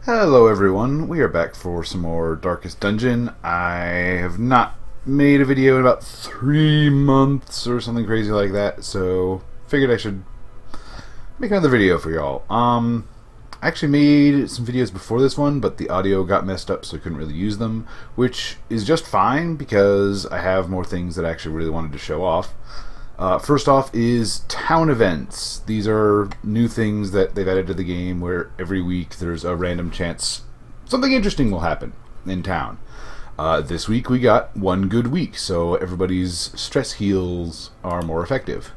Hello everyone, we are back for some more Darkest Dungeon. I have not made a video in about 3 months or something crazy like that, so figured I should make another video for y'all. I actually made some videos before this one, but the audio got messed up so I couldn't really use them, which is just fine because I have more things that I actually really wanted to show off. First off is town events. These are new things that they've added to the game where every week there's a random chance something interesting will happen in town. This week we got one good week, so everybody's stress heals are more effective.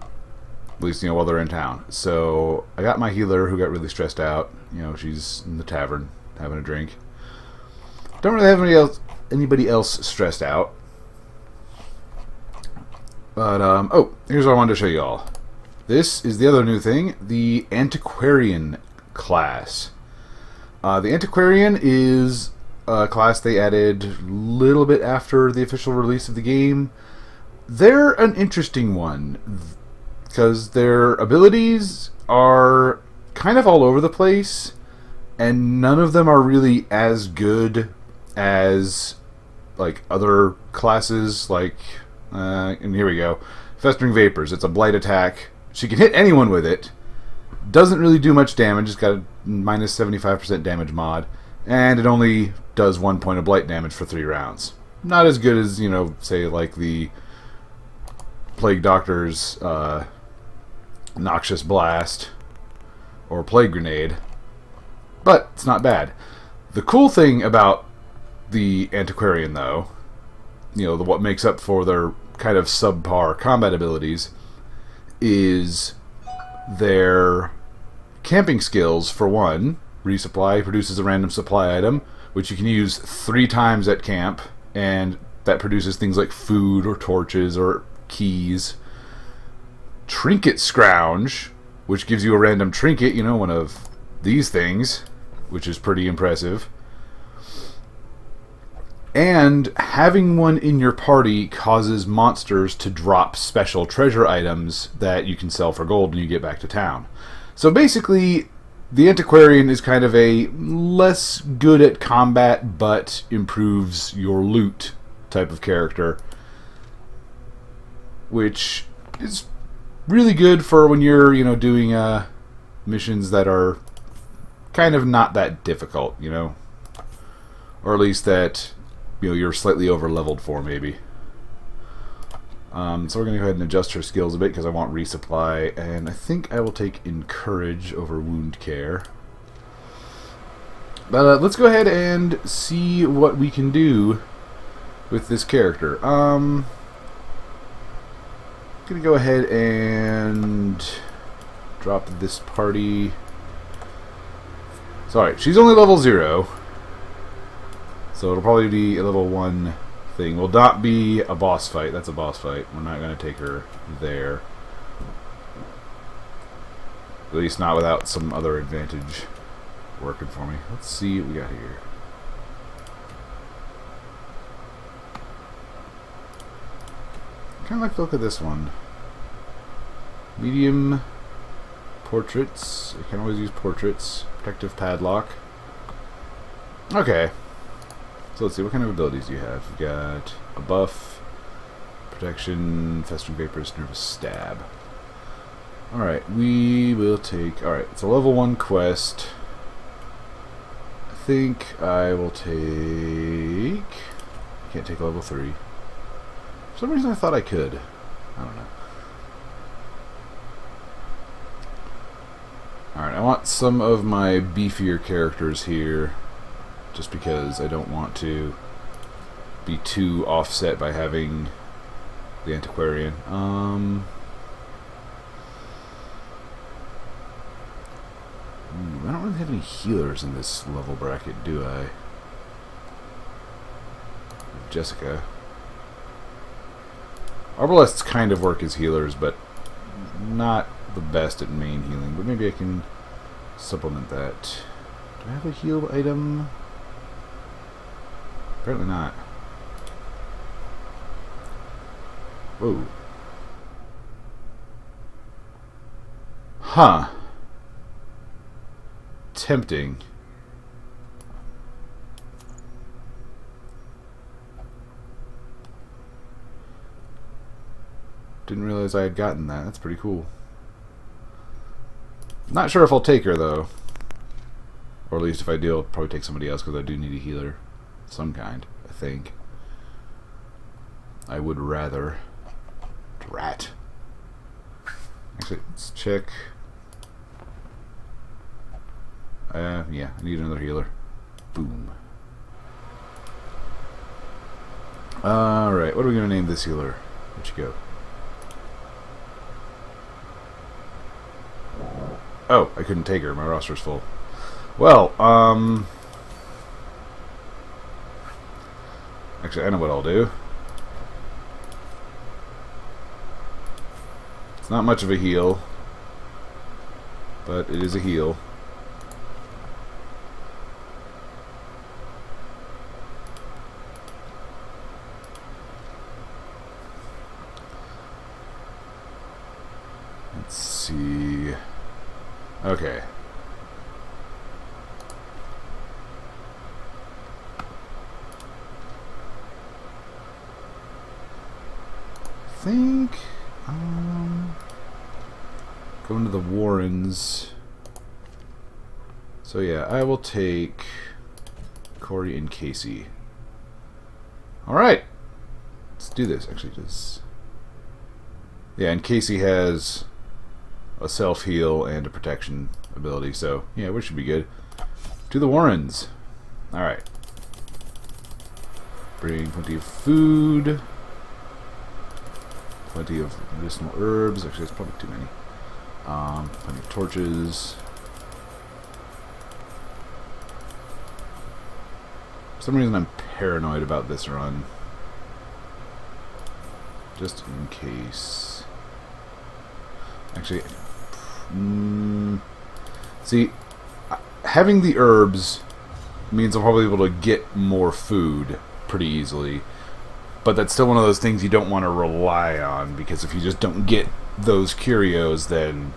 At least, while they're in town. So I got my healer who got really stressed out. She's in the tavern having a drink. Don't really have anybody else stressed out. But, here's what I wanted to show you all. This is the other new thing, the Antiquarian class. The Antiquarian is a class they added a little bit after the official release of the game. They're an interesting one, because their abilities are kind of all over the place, and none of them are really as good as, other classes, and here we go. Festering Vapors. It's a blight attack. She can hit anyone with it. Doesn't really do much damage. It's got a minus 75% damage mod. And it only does 1 point of blight damage for 3 rounds. Not as good as, say, like the Plague Doctor's Noxious Blast or Plague Grenade. But it's not bad. The cool thing about the Antiquarian, though, what makes up for their kind of subpar combat abilities is their camping skills. For one, resupply produces a random supply item, which you can use 3 times at camp, and that produces things like food or torches or keys. Trinket Scrounge, which gives you a random trinket, one of these things, which is pretty impressive. And having one in your party causes monsters to drop special treasure items that you can sell for gold when you get back to town. So basically, the Antiquarian is kind of a less good at combat but improves your loot type of character, which is really good for when you're, doing missions that are kind of not that difficult, or at least that you're slightly over-leveled for, maybe. So we're going to go ahead and adjust her skills a bit because I want resupply, and I think I will take Encourage over Wound Care. But let's go ahead and see what we can do with this character. I'm going to go ahead and drop this party. Sorry, she's only level 0. So it'll probably be a level 1 thing. Will not be a boss fight. That's a boss fight. We're not going to take her there. At least not without some other advantage working for me. Let's see what we got here. I kind of like the look of this one. Medium portraits. I can always use portraits. Protective padlock. Okay. So let's see, what kind of abilities do you have? You've got a buff, protection, festering vapors, nervous stab. Alright, we will take... Alright, it's a level 1 quest. I think I will take... Can't take a level 3. For some reason I thought I could. I don't know. Alright, I want some of my beefier characters here, just because I don't want to be too offset by having the Antiquarian. I don't really have any healers in this level bracket, do I? Jessica. Arbalests kind of work as healers, but not the best at main healing. But maybe I can supplement that. Do I have a heal item? Apparently not. Whoa. Huh. tempting. Didn't realize I had gotten that. That's pretty cool. Not sure if I'll take her, though. Or at least if I do, I'll probably take somebody else, because I do need a healer. Of some kind, I think. I would rather. Drat. Actually, let's check. Yeah, I need another healer. Boom. Alright, what are we going to name this healer? Where'd you go? Oh, I couldn't take her. My roster's full. Well, actually, I know what I'll do. It's not much of a heal, but it is a heal. Let's see. Okay. I think going to the Warrens. So yeah, I will take Corey and Casey. Alright. Let's do this. Actually, just... Yeah, and Casey has a self-heal and a protection ability, so yeah, we should be good. To the Warrens. Alright. Bring plenty of food. Plenty of medicinal herbs. Actually, that's probably too many. Plenty of torches. For some reason I'm paranoid about this run. Just in case. Actually, see, having the herbs means I'll probably be able to get more food pretty easily. But that's still one of those things you don't want to rely on, because if you just don't get those curios, then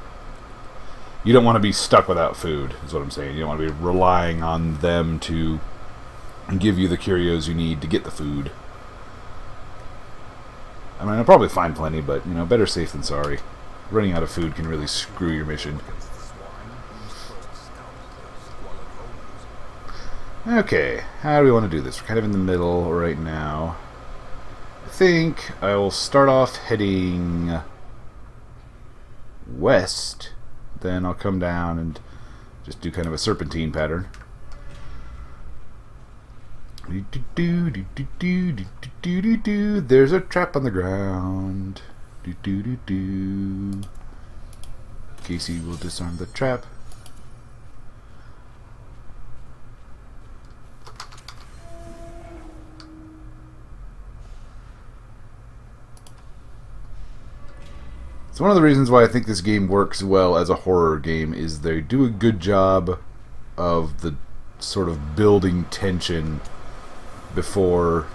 you don't want to be stuck without food, is what I'm saying. You don't want to be relying on them to give you the curios you need to get the food. I mean, I'll probably find plenty, but, you know, better safe than sorry. Running out of food can really screw your mission. Okay, how do we want to do this? We're kind of in the middle right now. I think I will start off heading west, then I'll come down and just do kind of a serpentine pattern. There's a trap on the ground. Casey will disarm the trap. So one of the reasons why I think this game works well as a horror game is they do a good job of the sort of building tension before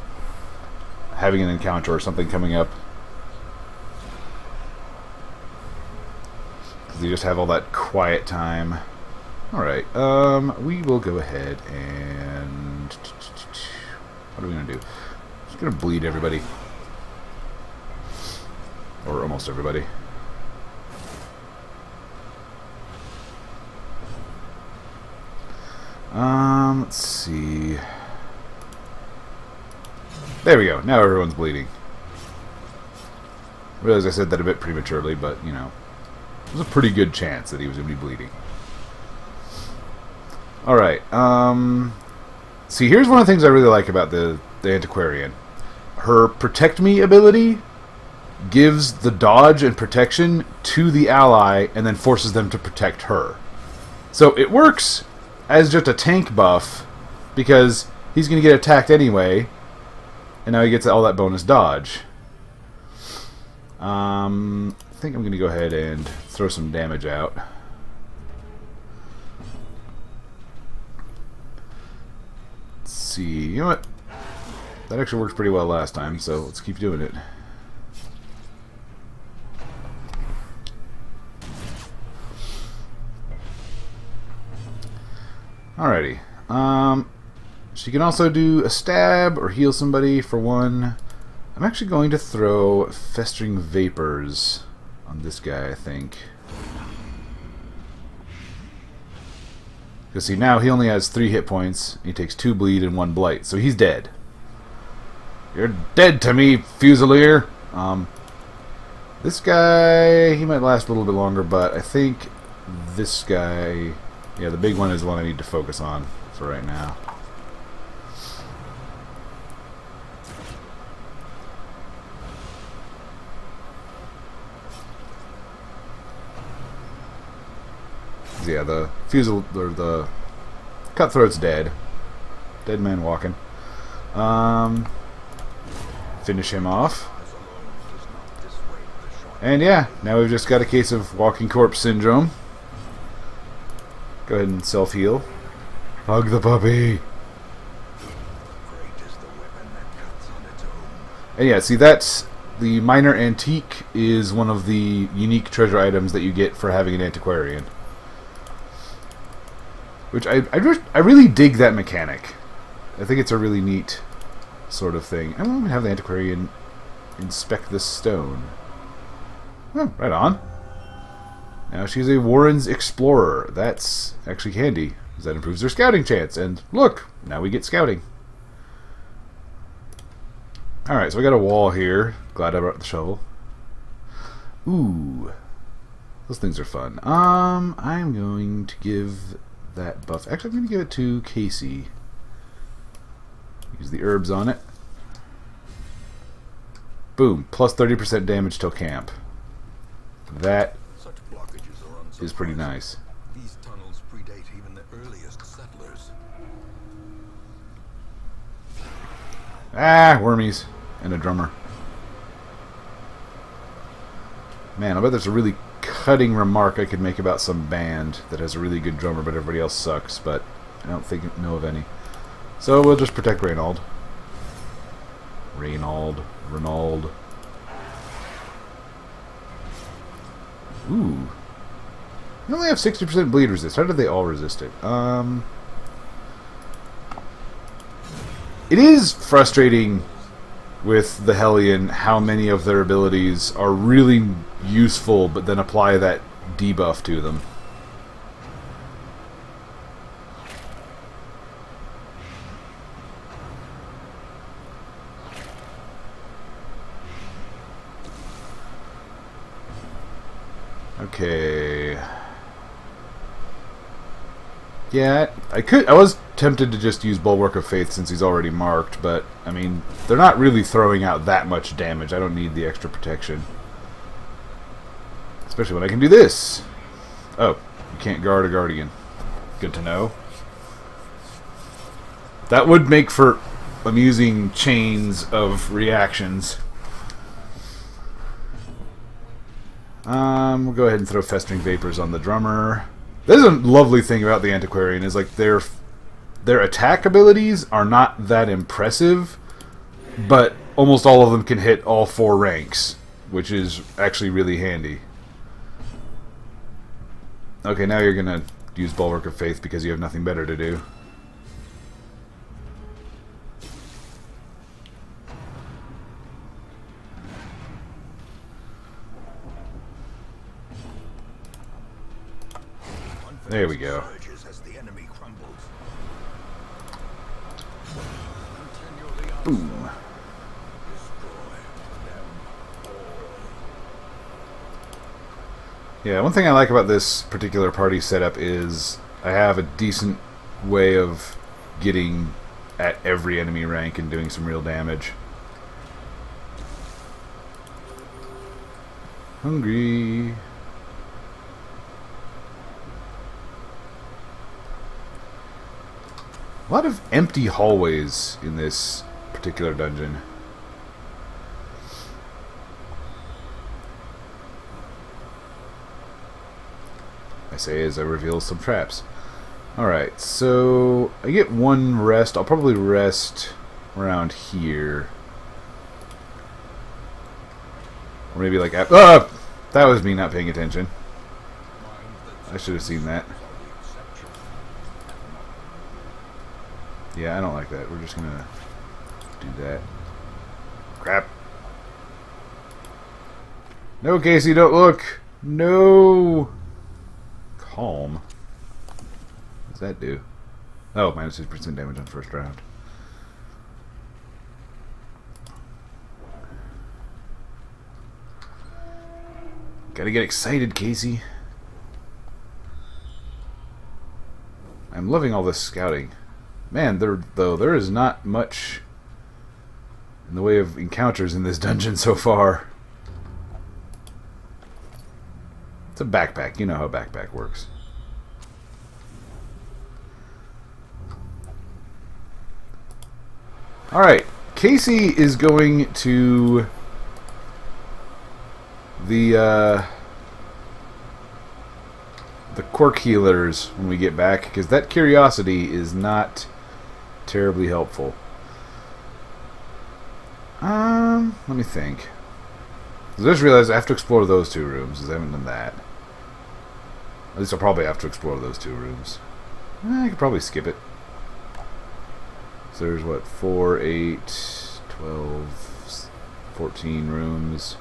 having an encounter or something coming up. Because you just have all that quiet time. Alright, we will go ahead and... What are we going to do? Just going to bleed everybody. Or almost everybody. Let's see. There we go. Now everyone's bleeding. I realize I said that a bit prematurely, but, you know, it was a pretty good chance that he was going to be bleeding. Alright, see, here's one of the things I really like about the Antiquarian. Her Protect Me ability gives the dodge and protection to the ally and then forces them to protect her. So it works as just a tank buff, because he's going to get attacked anyway, and now he gets all that bonus dodge. I think I'm going to go ahead and throw some damage out. Let's see, you know what? That actually worked pretty well last time, so let's keep doing it. Alrighty. She can also do a stab or heal somebody for one. I'm actually going to throw Festering Vapors on this guy, I think. Because see, now he only has 3 hit points. He takes 2 bleed and 1 blight, so he's dead. You're dead to me, Fusilier! This guy, he might last a little bit longer, but I think this guy... Yeah, the big one is the one I need to focus on for right now. Yeah, the Fusel or the Cutthroat's dead. Dead man walking. Finish him off. And yeah, now we've just got a case of walking corpse syndrome. Go ahead and self-heal. Hug the puppy! And yeah, see, that's... The Minor Antique is one of the unique treasure items that you get for having an Antiquarian. Which I really dig that mechanic. I think it's a really neat sort of thing. I'm going to have the Antiquarian inspect the stone. Oh, right on. Now she's a Warren's Explorer. That's actually handy, because that improves their scouting chance. And look, now we get scouting. Alright, so we got a wall here. Glad I brought the shovel. Ooh. Those things are fun. I'm going to give that buff. Actually, I'm going to give it to Casey. Use the herbs on it. Boom. Plus 30% damage till camp. That is pretty nice. These tunnels predate even the earliest settlers. Ah, wormies. And a drummer. Man, I bet there's a really cutting remark I could make about some band that has a really good drummer, but everybody else sucks, but I don't know of any. So we'll just protect Reynald. Reynald. Ooh. You only have 60% bleed resist. How did they all resist it? It is frustrating with the Hellion how many of their abilities are really useful, but then apply that debuff to them. Okay. Yeah, I was tempted to just use Bulwark of Faith since he's already marked, but, I mean, they're not really throwing out that much damage. I don't need the extra protection. Especially when I can do this. Oh, you can't guard a Guardian. Good to know. That would make for amusing chains of reactions. We'll go ahead and throw Festering Vapors on the drummer. There's a lovely thing about the Antiquarian is like their attack abilities are not that impressive, but almost all of them can hit all 4 ranks, which is actually really handy. Okay, now you're gonna use Bulwark of Faith because you have nothing better to do. There we go. Boom. Yeah, one thing I like about this particular party setup is I have a decent way of getting at every enemy rank and doing some real damage. Hungry. A lot of empty hallways in this particular dungeon. I say as I reveal some traps. Alright, so I get 1 rest. I'll probably rest around here. Or maybe like... that was me not paying attention. I should have seen that. Yeah, I don't like that. We're just gonna do that. Crap. No, Casey, don't look. No. Calm. What does that do? Oh, minus 6% damage on first round. Gotta get excited, Casey. I'm loving all this scouting. Man, there is not much in the way of encounters in this dungeon so far. It's a backpack. You know how a backpack works. Alright. Casey is going to the quirk healers when we get back, because that curiosity is not terribly helpful. Let me think. I just realized I have to explore those two rooms, because I haven't done that. At least I'll probably have to explore those two rooms. I could probably skip it. So there's what, 4, 8, 12, 14 rooms.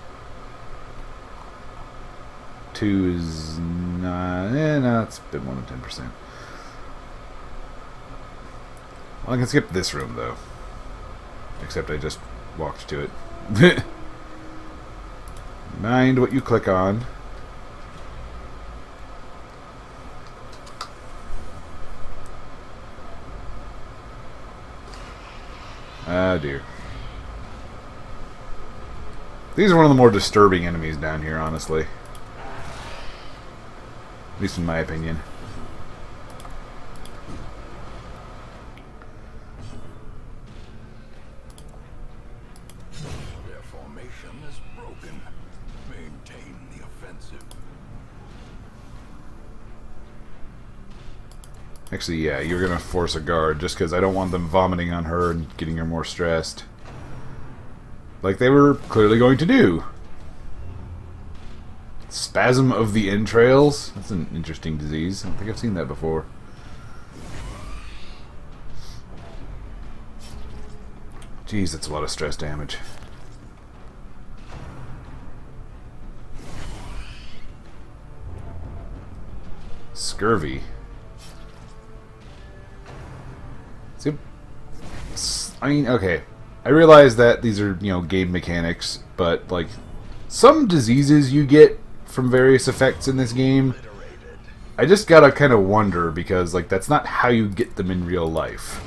2 is not... no, it's a bit more than 10%. Well, I can skip this room, though. Except I just walked to it. Mind what you click on. Ah, dear. These are one of the more disturbing enemies down here, honestly. At least in my opinion. Their formation is broken. Maintain the offensive. Actually, yeah, you're gonna force a guard just because I don't want them vomiting on her and getting her more stressed. Like they were clearly going to do. Spasm of the entrails? That's an interesting disease. I don't think I've seen that before. Jeez, that's a lot of stress damage. Scurvy. See, I mean, okay. I realize that these are, you know, game mechanics, but, like, some diseases you get from various effects in this game, I just gotta kind of wonder, because, like, that's not how you get them in real life.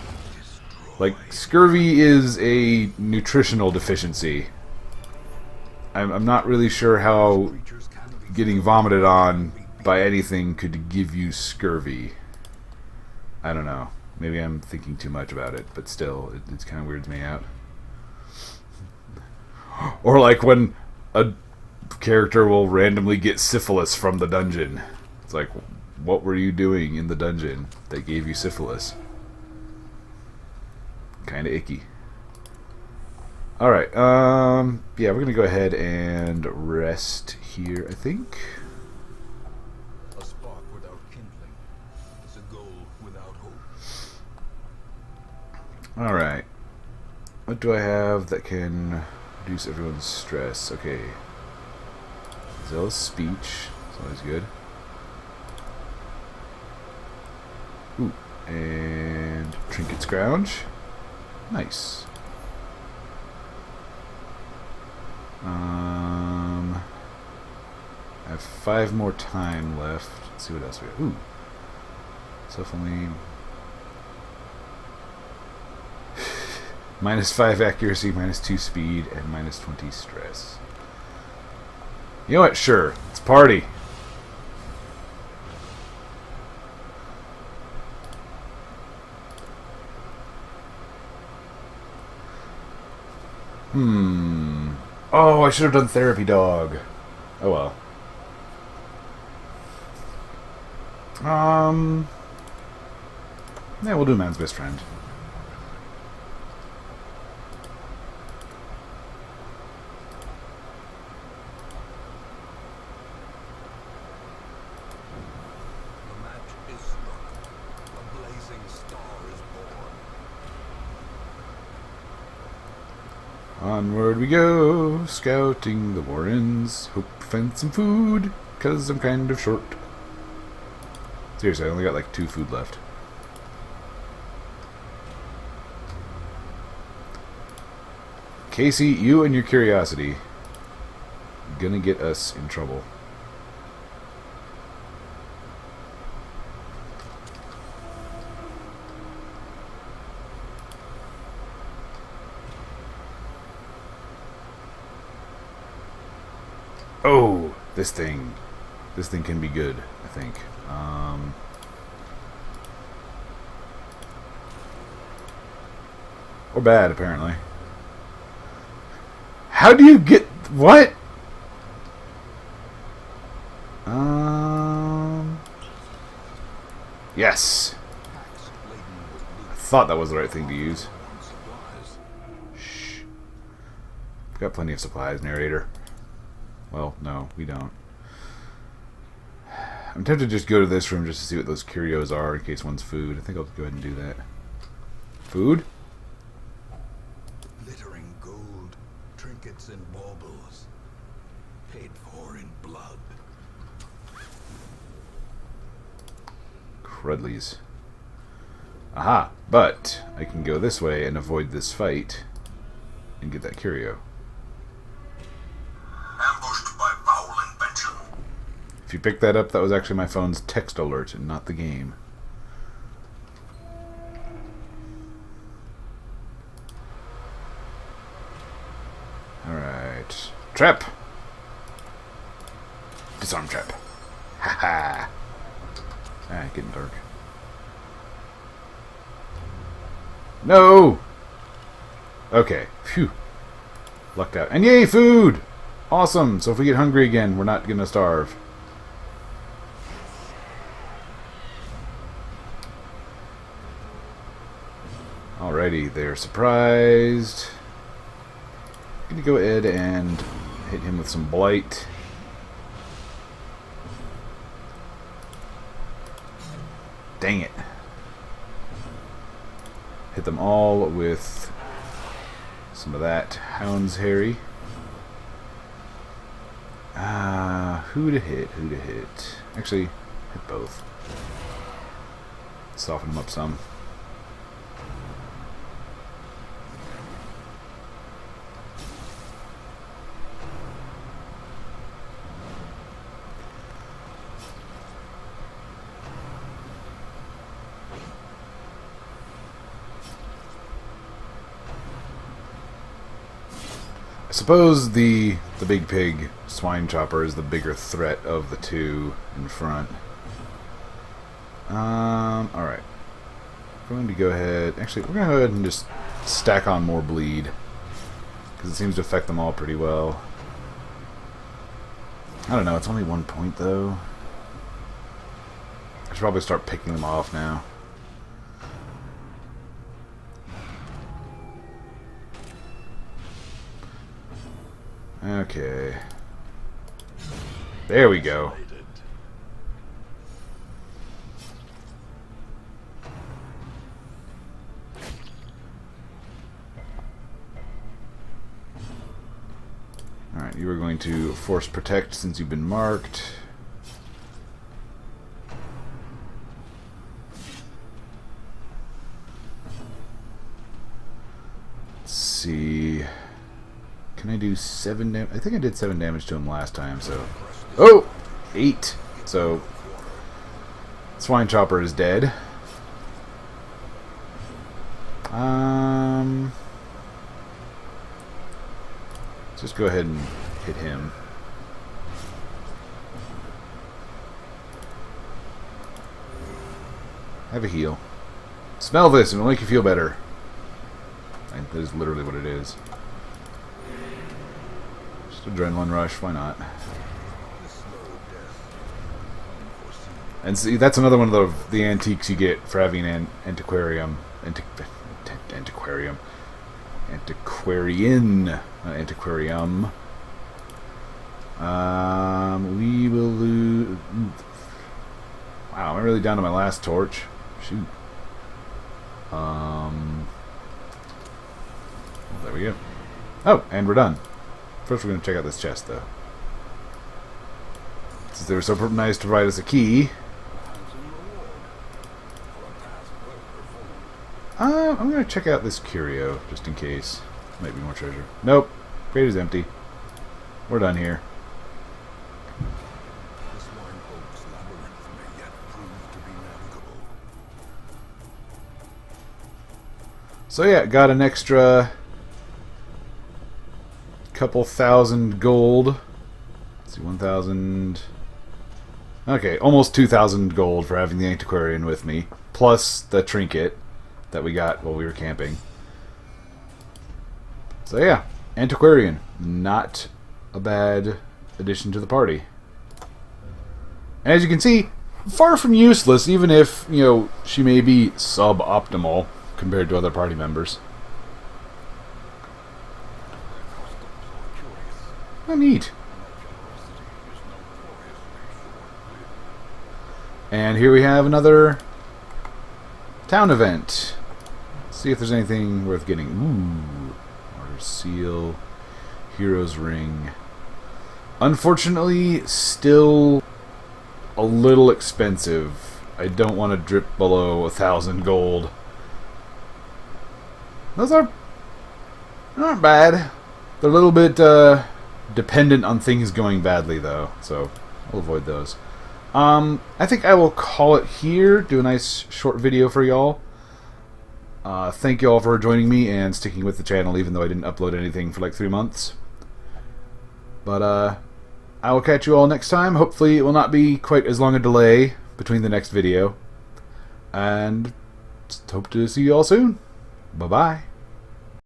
Like, scurvy is a nutritional deficiency. I'm not really sure how getting vomited on by anything could give you scurvy. I don't know. Maybe I'm thinking too much about it, but still, it kind of weirds me out. Or like when a character will randomly get syphilis from the dungeon. It's like, what were you doing in the dungeon that gave you syphilis? Kind of icky. Alright, yeah, we're gonna go ahead and rest here, I think. A spark without kindling is a goal without hope. Alright. What do I have that can reduce everyone's stress? Okay. Zealous speech. That's always good. Ooh. And trinket scrounge. Nice. I have 5 more time left. Let's see what else we have. Ooh. Self-only. -5 accuracy, -2 speed, and -20 stress. You know what? Sure. It's party. Oh, I should have done therapy dog. Oh well. Yeah, we'll do man's best friend. The match is struck. A blazing star is born. Onward we go, scouting the warrens. Hope to find some food, 'cause I'm kind of short. Seriously, I only got like 2 food left. Casey, you and your curiosity gonna get us in trouble. Oh, this thing can be good, I think. Or bad, apparently. How do you get... What? Yes. I thought that was the right thing to use. Shh. We've got plenty of supplies, narrator. Well, no, we don't. I'm tempted to just go to this room just to see what those curios are in case one's food. I think I'll go ahead and do that. Food? Glittering gold, trinkets and baubles, paid for in blood. Crudleys. Aha! But I can go this way and avoid this fight and get that curio. Ambushed by foul invention. If you picked that up, that was actually my phone's text alert and not the game. Alright. Trap! Disarm trap. Haha! Ah, getting dark. No! Okay. Phew. Lucked out. And yay, food! Awesome! So if we get hungry again, we're not gonna starve. Alrighty, they're surprised. I'm gonna go ahead and hit him with some blight. Dang it. Hit them all with some of that Hound's Harry. Who to hit? Who to hit? Actually, hit both. Soften them up some. I suppose the big pig swine chopper is the bigger threat of the two in front. Alright. Going to go ahead... Actually, we're going to go ahead and just stack on more bleed. Because it seems to affect them all pretty well. I don't know, it's only 1 point though. I should probably start picking them off now. Okay. There we go. Alright, you are going to force protect since you've been marked. Let's see. Can I do 7 damage? I think I did 7 damage to him last time, so... Oh! 8! So... Swine Chopper is dead. Let's just go ahead and hit him. Have a heal. Smell this and it'll make you feel better. That is literally what it is. Just adrenaline rush, why not? And see, that's another one of the antiques you get for having an antiquarian. Antiquarian. Antiquarian. Not antiquarium. We will lose... Wow, I'm really down to my last torch. Shoot. Well, there we go. Oh, and we're done. First, we're going to check out this chest, though. Since they were so nice to provide us a key. I'm going to check out this curio, just in case. Might be more treasure. Nope. Crate is empty. We're done here. This wine oak's labyrinth may yet prove to be navigable. So yeah, got an extra couple thousand gold. Let's see, 1,000. Okay, almost 2,000 gold for having the Antiquarian with me, plus the trinket that we got while we were camping. So yeah, Antiquarian, not a bad addition to the party. And as you can see, far from useless, even if, you know, she may be suboptimal compared to other party members. Oh, neat. And here we have another town event. Let's see if there's anything worth getting. Ooh, water seal, hero's ring. Unfortunately, still a little expensive. I don't want to drip below 1,000 gold. Those aren't bad. They're a little bit dependent on things going badly, though, so I'll avoid those. I think I will call it here. Do a nice short video for y'all. Thank you all for joining me and sticking with the channel, even though I didn't upload anything for like 3 months. But I will catch you all next time. Hopefully it will not be quite as long a delay between the next video. And hope to see you all soon. Bye-bye.